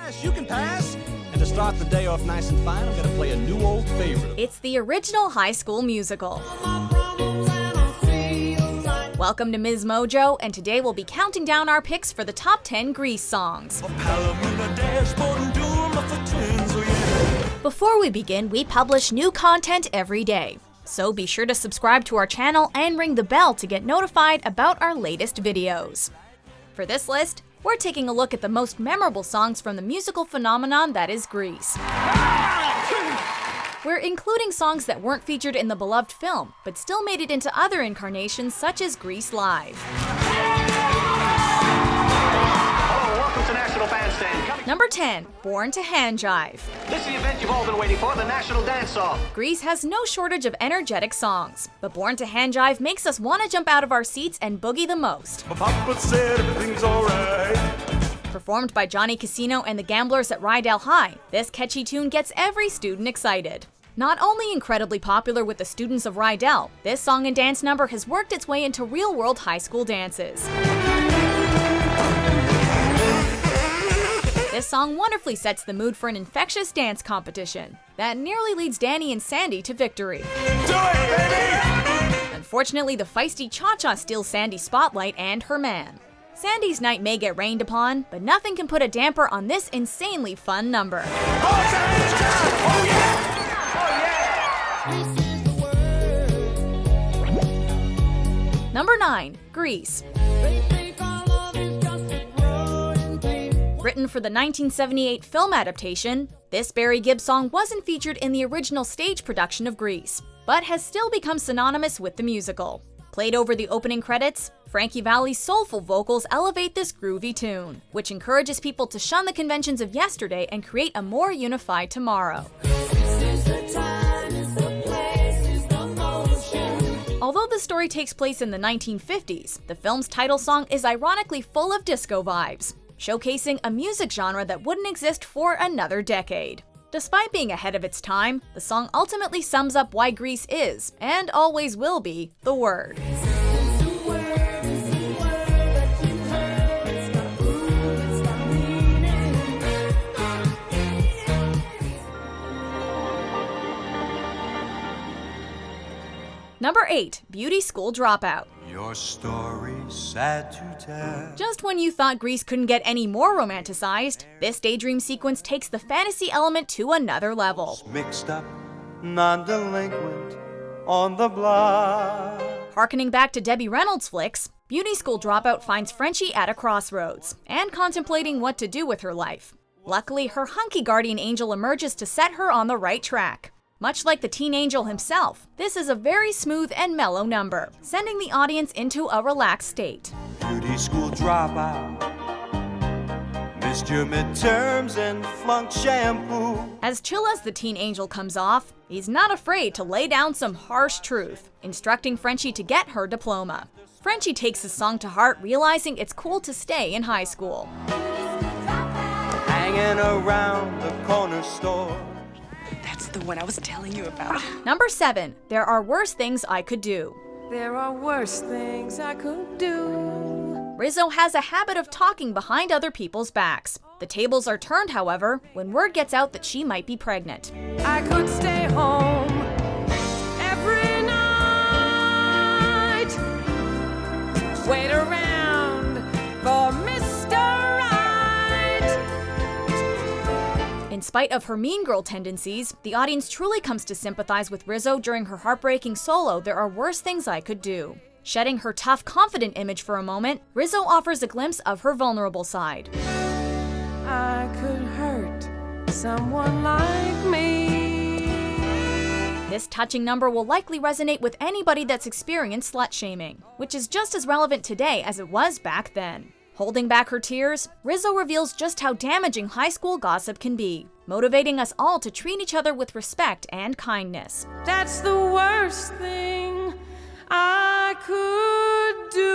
You can pass. And to start the day off nice and fine, I'm gonna play a new old favorite. It's the original High School Musical. Welcome to Ms. Mojo, and today we'll be counting down our picks for the top 10 Grease songs. Before we begin, we publish new content every day, so be sure to subscribe to our channel and ring the bell to get notified about our latest videos. For this list, we're taking a look at the most memorable songs from the musical phenomenon that is Grease. We're including songs that weren't featured in the beloved film, but still made it into other incarnations such as Grease Live. Hello, welcome to National Bandstand. Number 10, Born to Hand Jive. This is the event you've all been waiting for, the National Dance-Off. Grease has no shortage of energetic songs, but Born to Hand Jive makes us want to jump out of our seats and boogie the most. My papa said everything's alright. Performed by Johnny Casino and the Gamblers at Rydell High, this catchy tune gets every student excited. Not only incredibly popular with the students of Rydell, this song and dance number has worked its way into real-world high school dances. This song wonderfully sets the mood for an infectious dance competition that nearly leads Danny and Sandy to victory. Do it, baby! Unfortunately, the feisty Cha-Cha steals Sandy's spotlight and her man. Sandy's night may get rained upon, but nothing can put a damper on this insanely fun number. Oh, yeah! Number 9, Grease. Written for the 1978 film adaptation, this Barry Gibb song wasn't featured in the original stage production of Grease, but has still become synonymous with the musical. Played over the opening credits, Frankie Valli's soulful vocals elevate this groovy tune, which encourages people to shun the conventions of yesterday and create a more unified tomorrow. Although the story takes place in the 1950s, the film's title song is ironically full of disco vibes, showcasing a music genre that wouldn't exist for another decade. Despite being ahead of its time, the song ultimately sums up why Grease is, and always will be, the word. Number 8, Beauty School Dropout. Your story's sad to tell. Just when you thought Grease couldn't get any more romanticized, this daydream sequence takes the fantasy element to another level. Mixed up, non-delinquent on the block. Harkening back to Debbie Reynolds' flicks, Beauty School Dropout finds Frenchie at a crossroads and contemplating what to do with her life. Luckily, her hunky guardian angel emerges to set her on the right track. Much like the teen angel himself, this is a very smooth and mellow number, sending the audience into a relaxed state. Beauty school dropout. Missed your midterms and flunked shampoo. As chill as the teen angel comes off, he's not afraid to lay down some harsh truth, instructing Frenchie to get her diploma. Frenchie takes his song to heart, realizing it's cool to stay in high school. Hanging around the corner store. That's the one I was telling you about. Number 7, There Are Worse Things I Could Do. There are worse things I could do. Rizzo has a habit of talking behind other people's backs. The tables are turned, however, when word gets out that she might be pregnant. I could stay home every night. Wait around for Mr. Right. In spite of her mean girl tendencies, the audience truly comes to sympathize with Rizzo during her heartbreaking solo, There Are Worse Things I Could Do. Shedding her tough, confident image for a moment, Rizzo offers a glimpse of her vulnerable side. I could hurt someone like me. This touching number will likely resonate with anybody that's experienced slut-shaming, which is just as relevant today as it was back then. Holding back her tears, Rizzo reveals just how damaging high school gossip can be, motivating us all to treat each other with respect and kindness. That's the worst thing I could do.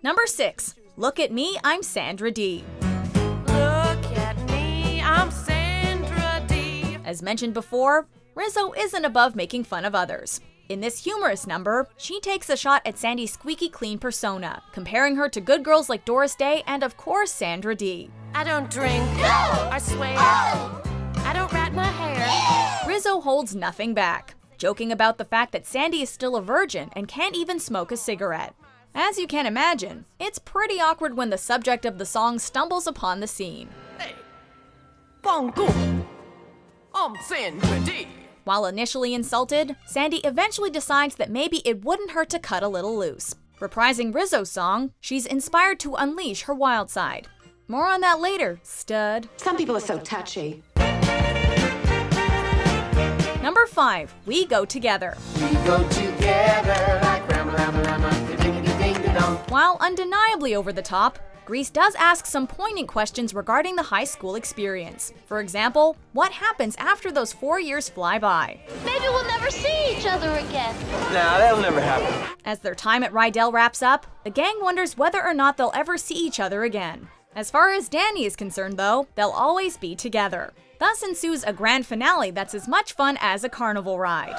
Number 6, Look at Me, I'm Sandra Dee. Look at me, I'm Sandra Dee. As mentioned before, Rizzo isn't above making fun of others. In this humorous number, she takes a shot at Sandy's squeaky clean persona, comparing her to good girls like Doris Day and of course Sandra Dee. I don't drink. I swear. I don't rat my hair. Rizzo holds nothing back, joking about the fact that Sandy is still a virgin and can't even smoke a cigarette. As you can imagine, it's pretty awkward when the subject of the song stumbles upon the scene. Hey, Bongo. I'm Sandra Dee. While initially insulted, Sandy eventually decides that maybe it wouldn't hurt to cut a little loose. Reprising Rizzo's song, she's inspired to unleash her wild side. More on that later, stud. Some people are so touchy. Number 5, We Go Together. We go together like ram-a-lam-a-lam-a-ding-a-ding-a-dong. While undeniably over the top, Grease does ask some poignant questions regarding the high school experience. For example, what happens after those 4 years fly by? Maybe we'll never see each other again. Nah, that'll never happen. As their time at Rydell wraps up, the gang wonders whether or not they'll ever see each other again. As far as Danny is concerned though, they'll always be together. Thus ensues a grand finale that's as much fun as a carnival ride.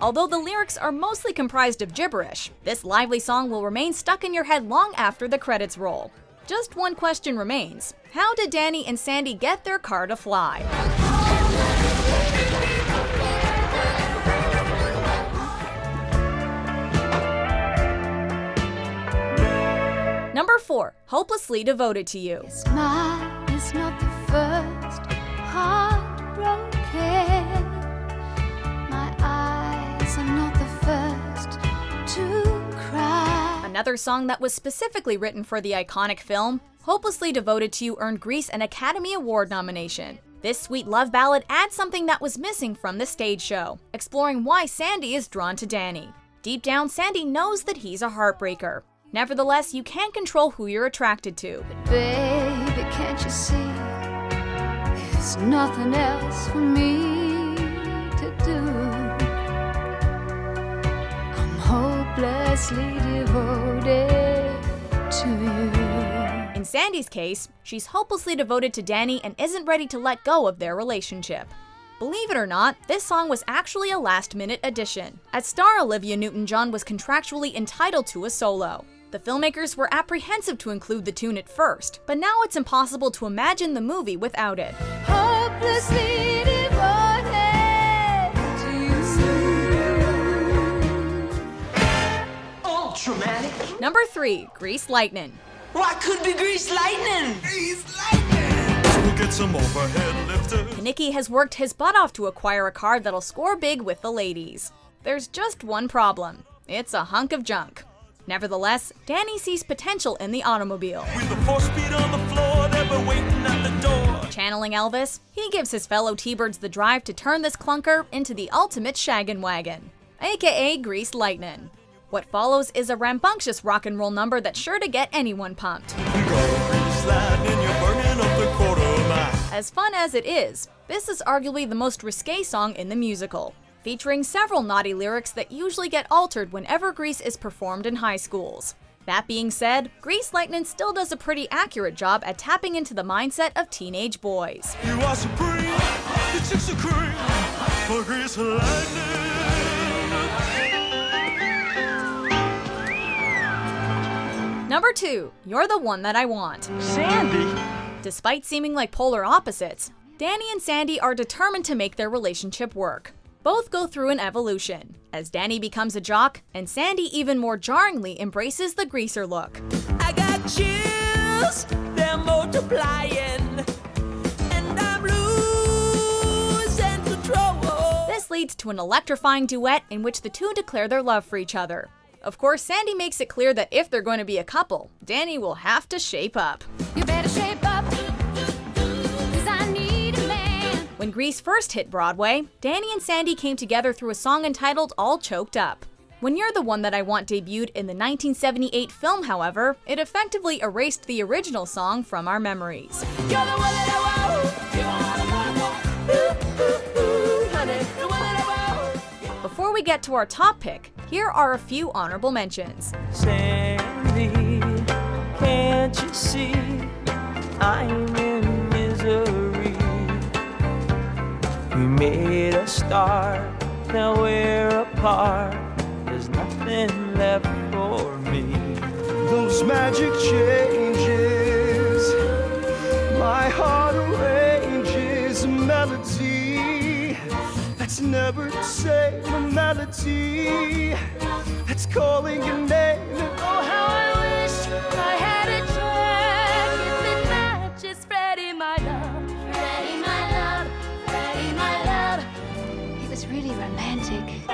Although the lyrics are mostly comprised of gibberish, this lively song will remain stuck in your head long after the credits roll. Just one question remains: how did Danny and Sandy get their car to fly? Number 4, Hopelessly Devoted to You. Mine is not the first heartbroken. My eyes are not the first to cry. Another song that was specifically written for the iconic film, Hopelessly Devoted to You earned Grease an Academy Award nomination. This sweet love ballad adds something that was missing from the stage show, exploring why Sandy is drawn to Danny. Deep down, Sandy knows that he's a heartbreaker. Nevertheless, you can't control who you're attracted to. Baby, can't you see? There's nothing else for me to do. I'm hopelessly devoted to you. In Sandy's case, she's hopelessly devoted to Danny and isn't ready to let go of their relationship. Believe it or not, this song was actually a last-minute addition, as star Olivia Newton-John was contractually entitled to a solo. The filmmakers were apprehensive to include the tune at first, but now it's impossible to imagine the movie without it. Hopelessly devoted to you. Ultramatic. Number 3, Grease Lightnin. Why could be Grease Lightnin? Get some overhead lifters. Nicky has worked his butt off to acquire a car that'll score big with the ladies. There's just one problem: it's a hunk of junk. Nevertheless, Danny sees potential in the automobile. With the 4-speed on the floor, they were waiting at the door. Channeling Elvis, he gives his fellow T-Birds the drive to turn this clunker into the ultimate shaggin' wagon, aka Grease Lightnin'. What follows is a rambunctious rock and roll number that's sure to get anyone pumped. As fun as it is, this is arguably the most risque song in the musical, featuring several naughty lyrics that usually get altered whenever Grease is performed in high schools. That being said, Grease Lightnin' still does a pretty accurate job at tapping into the mindset of teenage boys. You are supreme, the chicks are cream, for Grease Lightnin'. Number 2, You're the One That I Want. Sandy? Despite seeming like polar opposites, Danny and Sandy are determined to make their relationship work. Both go through an evolution, as Danny becomes a jock and Sandy even more jarringly embraces the greaser look. I got chills, they're multiplying, and I'm losing control. This leads to an electrifying duet in which the two declare their love for each other. Of course, Sandy makes it clear that if they're going to be a couple, Danny will have to shape up. You better shape up, 'cause I need a man. When Grease first hit Broadway, Danny and Sandy came together through a song entitled All Choked Up. When You're the One That I Want debuted in the 1978 film, however, it effectively erased the original song from our memories. You're the one that I want. Ooh, ooh, ooh, honey, the one that I want. Before we get to our top pick, here are a few honorable mentions. Sandy, can't you see I'm in misery? We made a start, now we're apart. There's nothing left for me. As magic changes, my heart arranges a melody that's never the same, a melody that's calling your name. And oh, how I wish I had a track if it matches Freddie, my love. Freddie, my love. Freddie, my love. He was really romantic.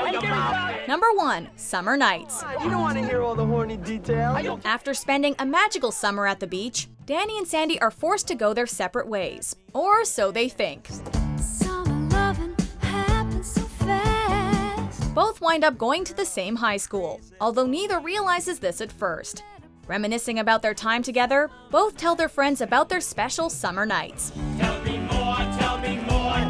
Number 1. Summer Nights. You don't want to hear all the horny details. After spending a magical summer at the beach, Danny and Sandy are forced to go their separate ways. Or so they think. Summer loving happens so fast. Both wind up going to the same high school, although neither realizes this at first. Reminiscing about their time together, both tell their friends about their special summer nights. Tell me more,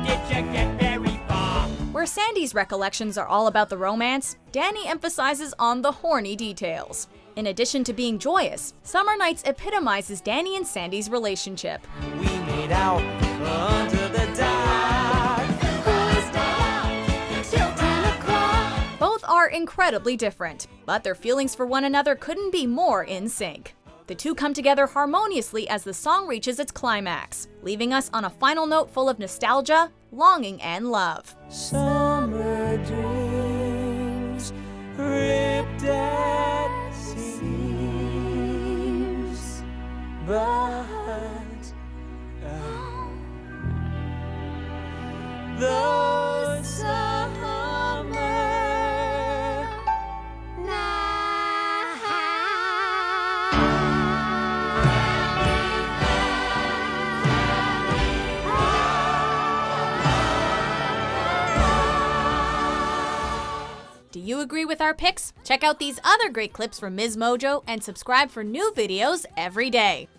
did you get very far? Where Sandy's recollections are all about the romance, Danny emphasizes on the horny details. In addition to being joyous, Summer Nights epitomizes Danny and Sandy's relationship. We made out under the dark. We stayed out till 10 o'clock. Both are incredibly different, but their feelings for one another couldn't be more in sync. The two come together harmoniously as the song reaches its climax, leaving us on a final note full of nostalgia, longing, and love. Summer dreams ripped at seams, but the summer Do you agree with our picks? Check out these other great clips from Ms. Mojo and subscribe for new videos every day.